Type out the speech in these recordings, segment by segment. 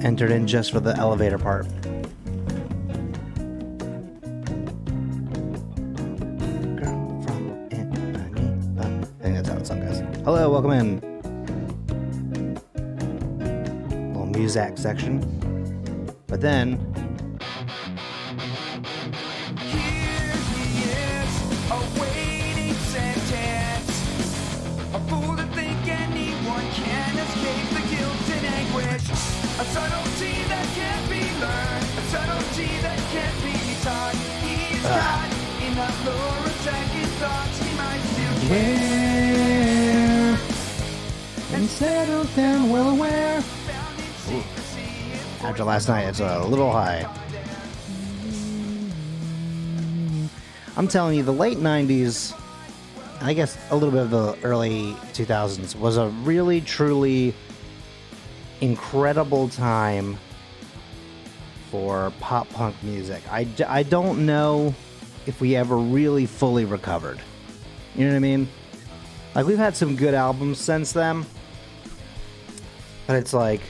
entered in just for the elevator part. Girl from Ipanema. I think that's how the song goes. Hello, welcome in. Little music section. But then a subtlety that can't be learned, a subtlety that can't be taught. He's got enough lore, attacking thoughts, he might still care. and settled down well aware. After last night, it's a little high. I'm telling you, the late 90s, I guess a little bit of the early 2000s, was a really, truly incredible time for pop punk music. I don't know if we ever really fully recovered. You know what I mean? Like, we've had some good albums since then, but it's like,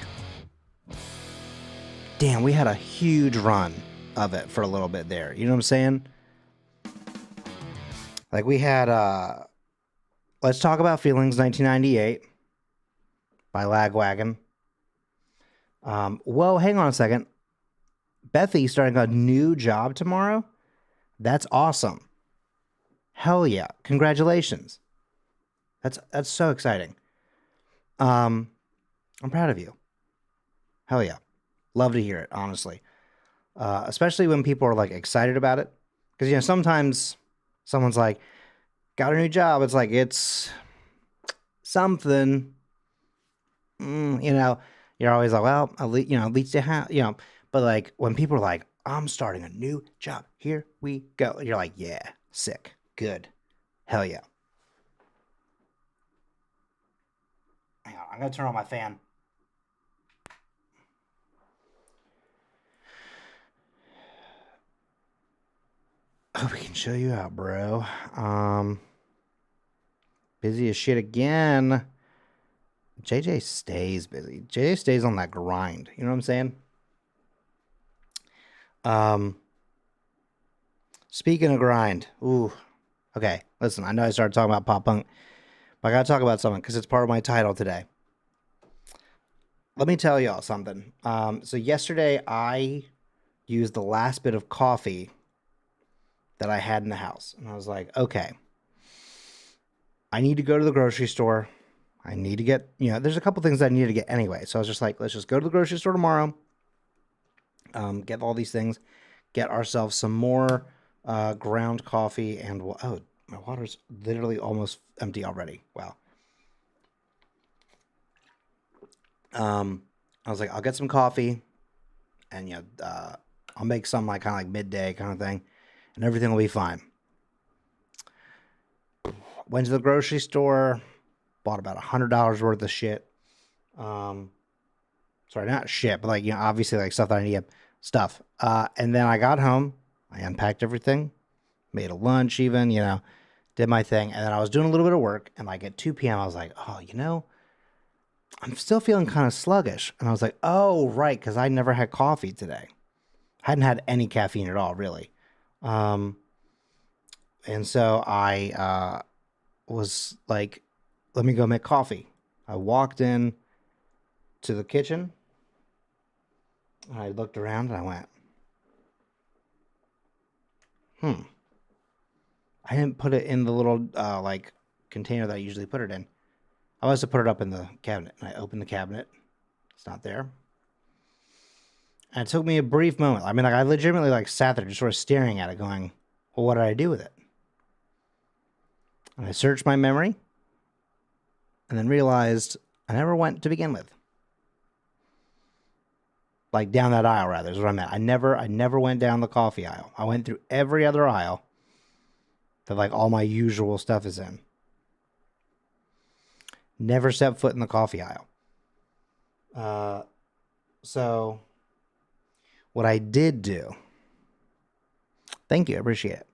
damn, we had a huge run of it for a little bit there. You know what I'm saying? Like, we had Let's Talk About Feelings 1998 by Lagwagon. Whoa, hang on a second. Bethy starting a new job tomorrow? That's awesome. Hell yeah. Congratulations. That's so exciting. I'm proud of you. Hell yeah. Love to hear it, honestly. Especially when people are like excited about it. Because, you know, sometimes someone's like, got a new job. It's like, it's something. You know, you're always like, well, at least you have, you know. But like when people are like, I'm starting a new job. Here we go. You're like, yeah, sick. Good. Hell yeah. Hang on, I'm going to turn on my fan. Hope we can show you out, bro. Busy as shit again. JJ stays busy. JJ stays on that grind. You know what I'm saying? Speaking of grind. Ooh. Okay, listen, I know I started talking about pop punk, but I gotta talk about something because it's part of my title today. Let me tell y'all something. So yesterday I used the last bit of coffee that I had in the house. And I was like, okay, I need to go to the grocery store. I need to get, you know, there's a couple things I need to get anyway. So I was just like, let's just go to the grocery store tomorrow. Get all these things. Get ourselves some more ground coffee. And, oh, my water's literally almost empty already. Wow. I was like, I'll get some coffee. And, you know, I'll make some like kind of like midday kind of thing. And everything will be fine. Went to the grocery store, bought about $100 worth of shit. Sorry, not shit, but like, you know, obviously like stuff that I need, stuff. And then I got home, I unpacked everything, made a lunch even, you know, did my thing. And then I was doing a little bit of work, and like at 2 p.m. I was like, oh, you know, I'm still feeling kind of sluggish. And I was like, oh, right, because I never had coffee today. Hadn't had any caffeine at all, really. And so I was like, let me go make coffee. I walked in to the kitchen, and I looked around, and I went, I didn't put it in the little like container that I usually put it in. I was to put it up in the cabinet, and I opened the cabinet. It's not there. And it took me a brief moment. I mean, like, I legitimately like sat there just sort of staring at it going, well, what did I do with it? And I searched my memory and then realized I never went to begin with. Like down that aisle, rather, is what I meant. I never went down the coffee aisle. I went through every other aisle that like all my usual stuff is in. Never stepped foot in the coffee aisle. So what I did do, thank you, I appreciate it.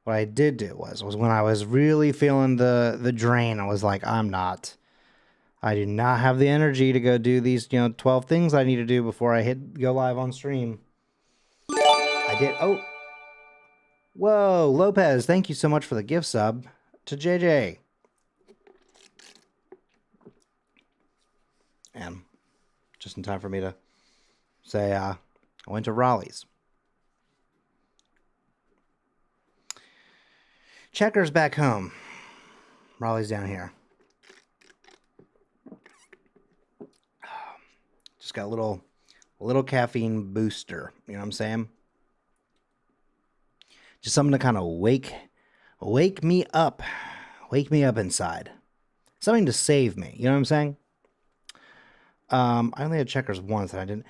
What I did do was when I was really feeling the drain, I was like, I I do not have the energy to go do these, 12 things I need to do before I hit go live on stream. I did. Oh, whoa, Lopez! Thank you so much for the gift sub to JJ. And just in time for me to say, I went to Raleigh's. Checkers back home. Raleigh's down here. Just got a little caffeine booster. You know what I'm saying? Just something to kind of wake me up. Wake me up inside. Something to save me. You know what I'm saying? I only had Checkers once and I didn't.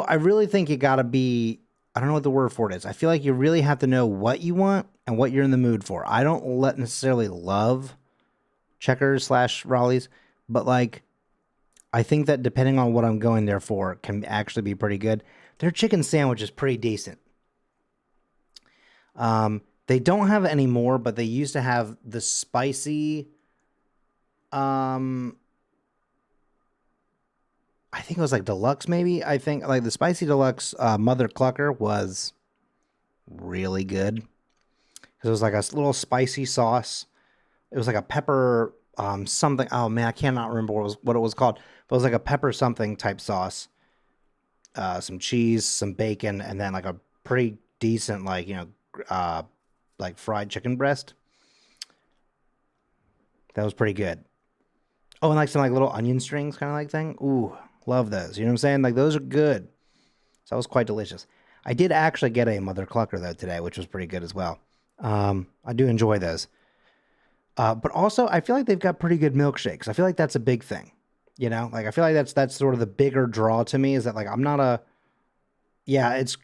I really think you gotta be, I don't know what the word for it is. I feel like you really have to know what you want and what you're in the mood for. I don't necessarily love Checkers / Raleigh's, but like, I think that depending on what I'm going there for can actually be pretty good. Their chicken sandwich is pretty decent. They don't have it anymore, but they used to have the spicy, I think it was like deluxe maybe. I think like the spicy deluxe Mother Clucker was really good. Because it was like a little spicy sauce. It was like a pepper something. Oh man, I cannot remember what it was called. But it was like a pepper something type sauce. Some cheese, some bacon, and then like a pretty decent like like fried chicken breast. That was pretty good. Oh, and like some like little onion strings kind of like thing. Ooh, love those. You know what I'm saying? Like those are good. So that was quite delicious. I did actually get a Mother Clucker though today, which was pretty good as well. I do enjoy those. But also I feel like they've got pretty good milkshakes. I feel like that's a big thing. Like I feel like that's sort of the bigger draw to me is that like I'm not a, yeah, it's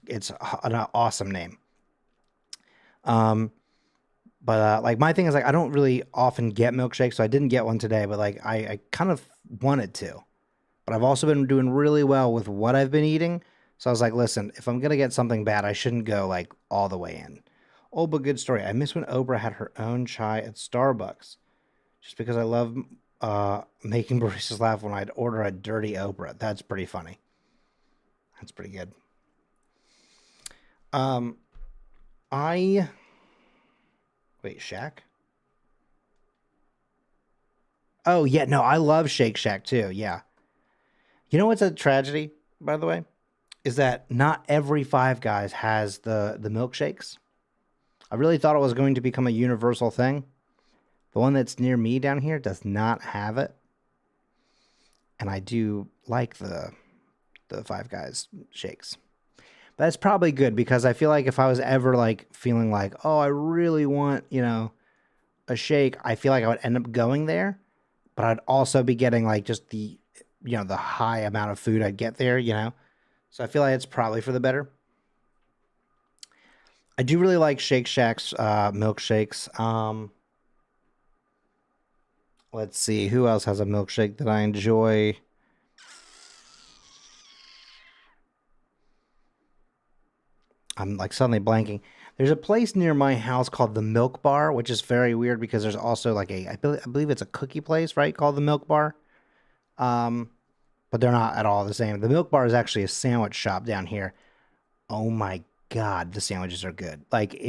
an awesome name. But like my thing is like I don't really often get milkshakes, so I didn't get one today, but like I kind of wanted to. But I've also been doing really well with what I've been eating. So I was like, listen, if I'm gonna get something bad, I shouldn't go like all the way in. Oh, but good story. I miss when Oprah had her own chai at Starbucks. Just because I love making baristas laugh when I'd order a dirty Oprah. That's pretty funny. That's pretty good. Wait, Shaq? Oh, yeah, no, I love Shake Shack too, yeah. You know what's a tragedy, by the way? Is that not every Five Guys has the milkshakes. I really thought it was going to become a universal thing. The one that's near me down here does not have it. And I do like the Five Guys shakes. But that's probably good because I feel like if I was ever like feeling like, oh, I really want, a shake, I feel like I would end up going there. But I'd also be getting like just the high amount of food I'd get there, So I feel like it's probably for the better. I do really like Shake Shack's milkshakes. Let's see, who else has a milkshake that I enjoy? I'm like suddenly blanking. There's a place near my house called the Milk Bar, which is very weird because there's also like I believe it's a cookie place, right? Called the Milk Bar. But they're not at all the same. The Milk Bar is actually a sandwich shop down here. Oh my God, the sandwiches are good. Like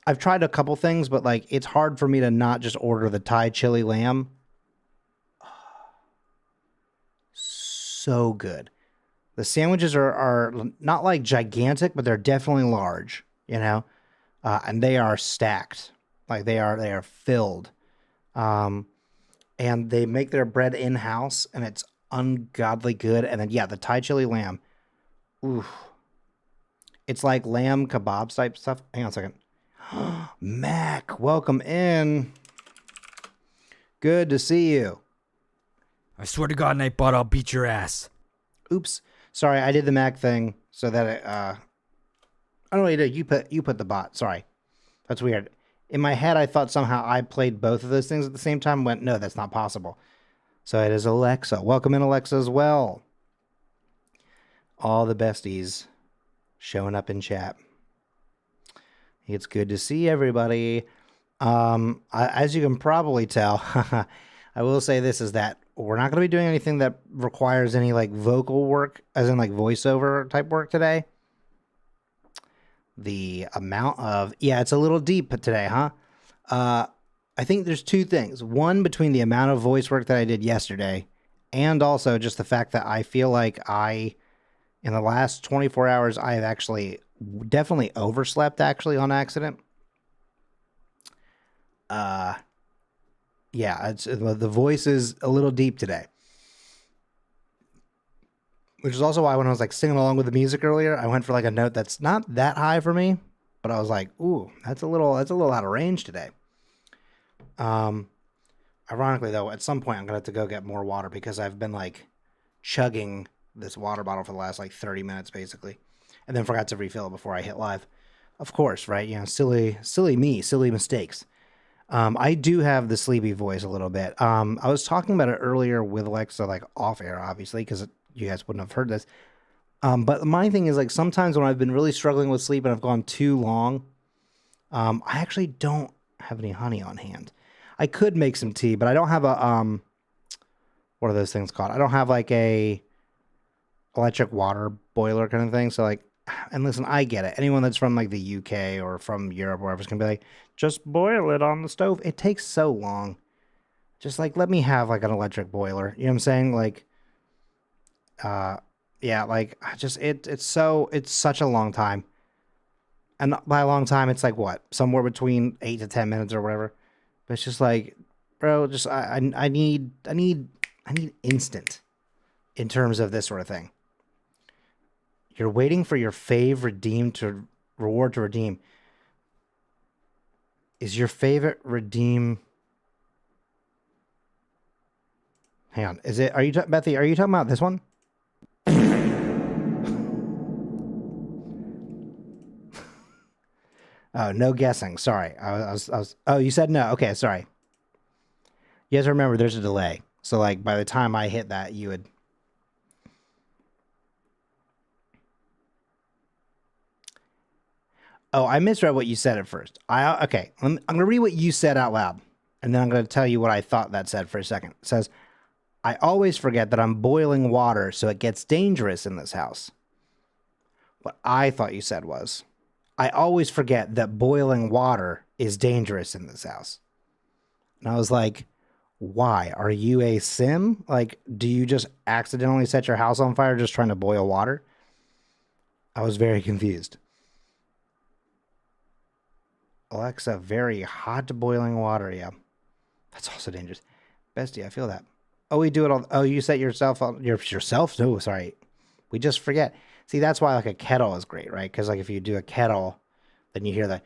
I've tried a couple things, but like it's hard for me to not just order the Thai chili lamb. So good. The sandwiches are not like gigantic, but they're definitely large, and they are stacked. Like they are filled. And they make their bread in-house and it's ungodly good. And then, yeah, the Thai chili lamb. Oof. It's like lamb kebabs type stuff. Hang on a second. Mac, welcome in. Good to see you. I swear to God, Nightbot, I'll beat your ass. Oops. Sorry, I did the Mac thing so that I don't know what you did. You put the bot. Sorry. That's weird. In my head, I thought somehow I played both of those things at the same time. Went, no, that's not possible. So it is Alexa. Welcome in, Alexa, as well. All the besties showing up in chat. It's good to see everybody. As you can probably tell, I will say this is that we're not going to be doing anything that requires any like vocal work, as in like voiceover type work today. The amount of, yeah, it's a little deep today, huh? I think there's two things. One, between the amount of voice work that I did yesterday, and also just the fact that I feel like in the last 24 hours, I have actually definitely overslept actually on accident. Yeah, the voice is a little deep today. Which is also why when I was like singing along with the music earlier, I went for like a note that's not that high for me, but I was like, ooh, that's a little out of range today. Ironically though, at some point I'm gonna have to go get more water because I've been like chugging this water bottle for the last like 30 minutes basically, and then forgot to refill it before I hit live. Of course, right? You know, silly me, silly mistakes. I do have the sleepy voice a little bit. I was talking about it earlier with Alexa, like off air, obviously, because you guys wouldn't have heard this. But my thing is like sometimes when I've been really struggling with sleep and I've gone too long, I actually don't have any honey on hand. I could make some tea, but I don't have a what are those things called? I don't have like a electric water boiler kind of thing. So like, and listen, I get it. Anyone that's from like the UK or from Europe or wherever is gonna be like, just boil it on the stove. It takes so long. Just like let me have like an electric boiler. You know what I'm saying? Like, yeah, like it's such a long time. And by a long time, it's like what? Somewhere between 8 to 10 minutes or whatever. But it's just like, bro, just I need instant in terms of this sort of thing. You're waiting for your fave reward to redeem. Is your favorite redeem? Hang on. Is it? Are you Bethy? Are you talking about this one? Oh, no guessing. Sorry. I was. Oh, you said no. Okay, sorry. You guys remember there's a delay. So like by the time I hit that, you would. Oh, I misread what you said at first. Okay. I'm gonna read what you said out loud, and then I'm gonna tell you what I thought that said for a second. It says, "I always forget that I'm boiling water, so it gets dangerous in this house." What I thought you said was, "I always forget that boiling water is dangerous in this house." And I was like, "Why? Are you a sim? Like, do you just accidentally set your house on fire just trying to boil water?" I was very confused. Alexa, very hot boiling water. Yeah, that's also dangerous. Bestie, I feel that. Oh, we do it all. Oh, you set yourself on yourself? No, sorry. We just forget. See, that's why like a kettle is great, right? Because like if you do a kettle, then you hear the.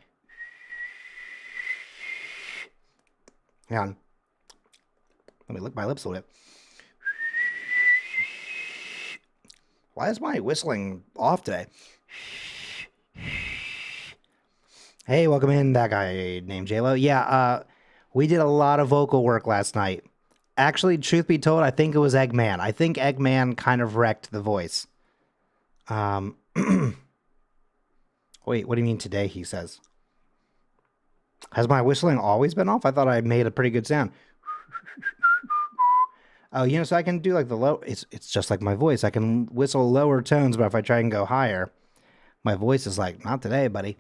Hang on. Let me lick my lips a little bit. Why is my whistling off today? Hey, welcome in, that guy named JLo. Yeah, we did a lot of vocal work last night. Actually, truth be told, I think it was Eggman. I think Eggman kind of wrecked the voice. Wait, what do you mean today, he says? Has my whistling always been off? I thought I made a pretty good sound. Oh, you know, so I can do like the low... It's just like my voice. I can whistle lower tones, but if I try and go higher, my voice is like, not today, buddy.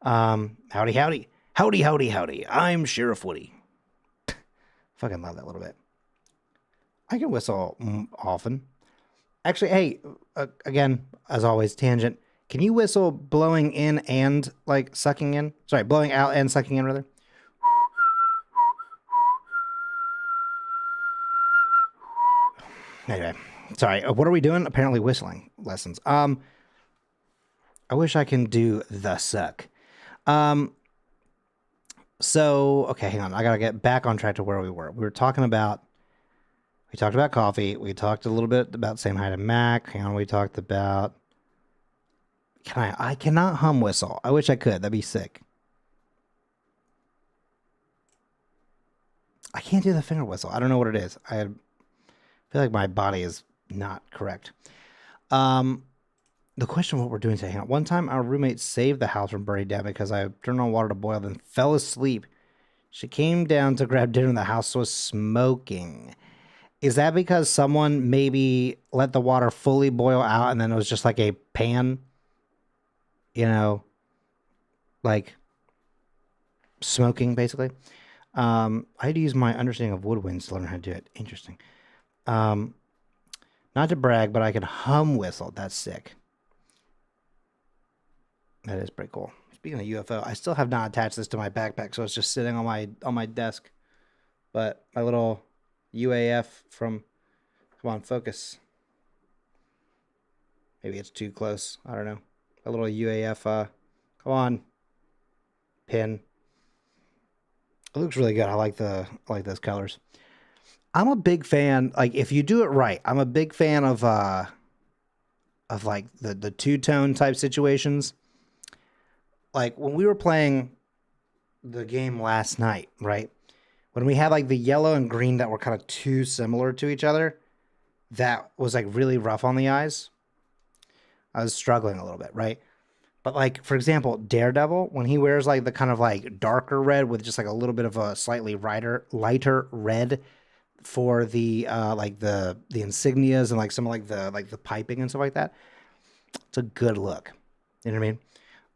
Howdy, howdy. Howdy, howdy, howdy. I'm Sheriff Woody. Fucking love that little bit. I can whistle often. Actually, hey, again, as always, tangent. Can you whistle blowing in and like sucking in? Sorry, blowing out and sucking in, rather. Anyway, sorry. What are we doing? Apparently whistling lessons. I wish I can do the suck. So, okay, hang on. I gotta get back on track to where we were. We talked about coffee. We talked a little bit about saying hi to Mac. Hang on, we talked about... I cannot hum whistle. I wish I could. That'd be sick. I can't do the finger whistle. I don't know what it is. I feel like my body is not correct. The question of what we're doing today. One time, our roommate saved the house from burning down because I turned on water to boil, then fell asleep She came down to grab dinner and the house was smoking. Is that because someone maybe let the water fully boil out and then it was just like a pan? You know, like smoking basically. I had to use my understanding of woodwinds to learn how to do it. Interesting. Not to brag, but I can hum whistle. That's sick. That is pretty cool. Speaking of UFO, I still have not attached this to my backpack, so it's just sitting on my desk. But my little UAF from, come on, focus. Maybe it's too close. I don't know. A little UAF. Come on, pin. It looks really good. I like those colors. I'm a big fan. Like if you do it right, I'm a big fan of like the two-tone type situations. Like when we were playing the game last night, right? When we had like the yellow and green that were kind of too similar to each other, that was like really rough on the eyes. I was struggling a little bit, right? But like, for example, Daredevil, when he wears like the kind of like darker red with just like a little bit of a slightly lighter red for the like the insignias and like some of like the piping and stuff like that, it's a good look. You know what I mean?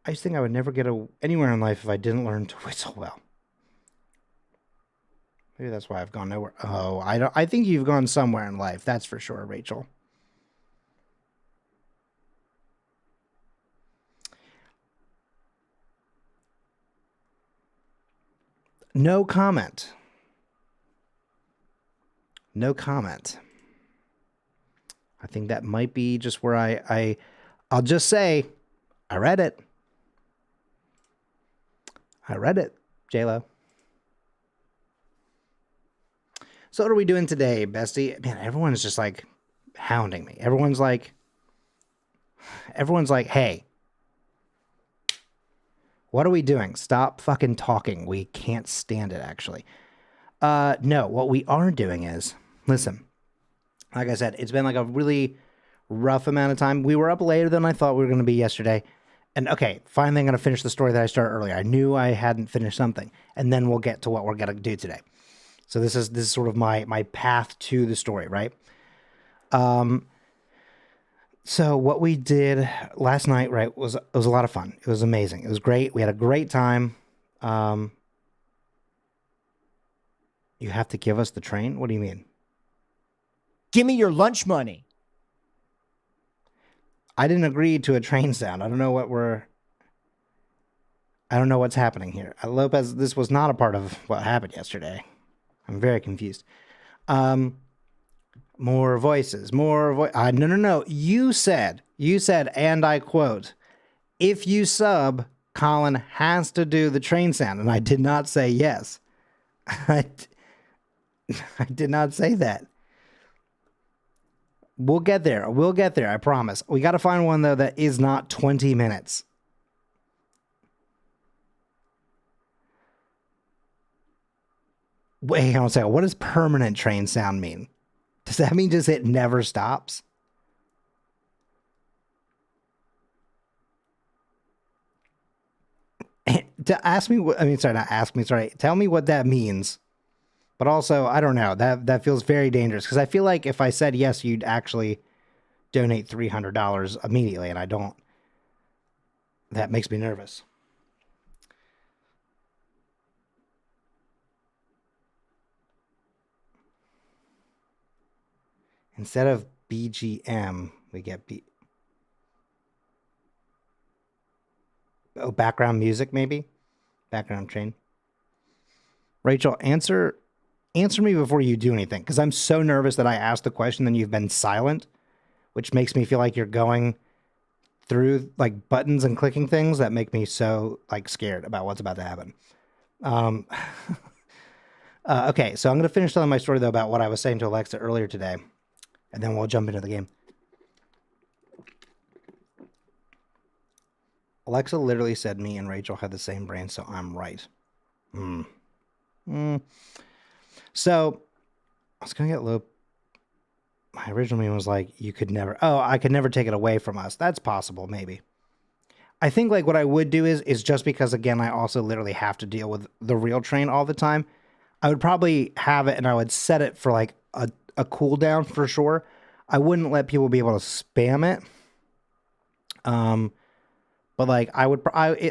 I just think I would never get anywhere in life if I didn't learn to whistle well. Maybe that's why I've gone nowhere. Oh, I think you've gone somewhere in life. That's for sure, Rachel. No comment. No comment. I think that might be just where I'll just say, I read it. I read it, J-Lo. So what are we doing today, bestie? Man, everyone's just like hounding me. Everyone's like, hey, what are we doing? Stop fucking talking. We can't stand it, actually. No, what we are doing is, listen, like I said, it's been like a really rough amount of time. We were up later than I thought we were going to be yesterday. And okay, finally I'm going to finish the story that I started earlier. I knew I hadn't finished something. And then we'll get to what we're going to do today. So this is sort of my path to the story, right? So what we did last night, right, it was a lot of fun. It was amazing. It was great. We had a great time. You have to give us the train? What do you mean? Give me your lunch money. I didn't agree to a train sound. I don't know what's happening here. Lopez, this was not a part of what happened yesterday. I'm very confused. More voices, no. You said, and I quote, if you sub, Colin has to do the train sound. And I did not say yes. I did not say that. We'll get there. I promise. We got to find one, though, that is not 20 minutes. Wait, hang on a second. What does permanent train sound mean? Does that mean just it never stops? Tell me what that means. But also, I don't know. That feels very dangerous because I feel like if I said yes, you'd actually donate $300 immediately, and I don't. That makes me nervous. Instead of BGM, we get background music, maybe? Background train. Rachel, answer me before you do anything, because I'm so nervous that I asked the question and you've been silent, which makes me feel like you're going through like buttons and clicking things that make me so like scared about what's about to happen. Okay, so I'm going to finish telling my story, though, about what I was saying to Alexa earlier today. And then we'll jump into the game. Alexa literally said me and Rachel had the same brain, so I'm right. So I was going to get low. My original meme was like, I could never take it away from us. That's possible, maybe. I think like what I would do is just because again I also literally have to deal with the real train all the time. I would probably have it and I would set it for like a cooldown for sure. I wouldn't let people be able to spam it. But like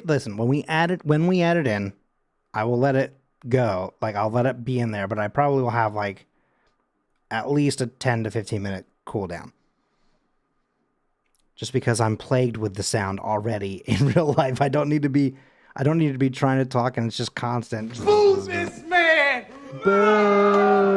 listen, when we add it in, I will let it go. Like I'll let it be in there, but I probably will have like at least a 10 to 15 minute cooldown. Just because I'm plagued with the sound already in real life. I don't need to be trying to talk and it's just constant. Boo this man! Boo!